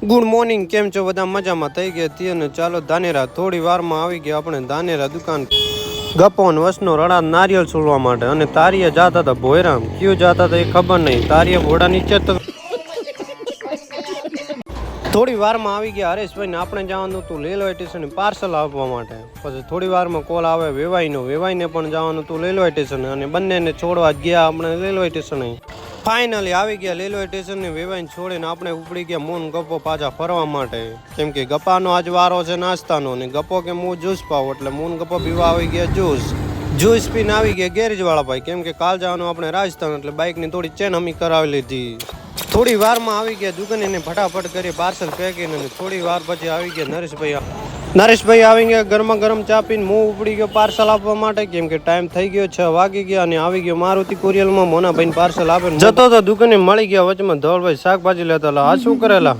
Good morning, કેમ છો બધા? મજામાં થઈ ગયા હતી અને ચાલો ધાનેરા થોડી વારમાં આવી ગયા આપણે ધાનેરા દુકાન ગપોન વસનો રડા નારિયેલ છોડવા માટે. અને તારીએ જાતા હતા ભોયરામ, ક્યું જાતા હતા એ ખબર નહીં. તારીએ ઘોડા નીચે તો થોડી વારમાં આવી ગયા હરેશભાઈ ને આપણે જવાનું હતું રેલવે સ્ટેશન પાર્સલ આપવા માટે. પછી થોડી વારમાં કોલ આવે વેવાઈને પણ જવાનું હતું રેલવે સ્ટેશન અને બંનેને છોડવા ગયા આપણે રેલવે સ્ટેશને. ફાઇનલી આવી ગયા રેલવે સ્ટેશન ને વેવાઈને છોડીને આપણે ઉપડી ગયા મોન ગપ્પો પાછા ફરવા માટે. કેમ કે ગપ્પાનો આજ વારો છે નાસ્તાનો ને ગપ્પો કે હું જ્યુસ પાવ એટલે મોન ગપ્પો પીવા આવી ગયા જ્યુસ પીને આવી ગયા ગેરેજ વાળા ભાઈ. કેમ કે કાલ જવાનું આપણે રાજસ્થાન એટલે બાઇકની થોડી ચેન હમી કરાવી લીધી. થોડી વારમાં આવી ગયા દુકાને ને ફટાફટ કરી પાર્સલ પેકિંગ અને થોડી વાર પછી આવી ગયા નરેશભાઈ આવી ગયા ગરમા ગરમ ચા પીને હું ઉપડી ગયો પાર્સલ આપવા માટે. કેમ કે ટાઈમ થઈ ગયો 6 વાગી ગયા અને આવી ગયો મારુતિ કુરિયરમાં મોનાભાઈ પાર્સલ આપે જતો તો દુકાને મળી ગયા વચમાં ધવલભાઈ શાકભાજી લેતા આ શું કરેલા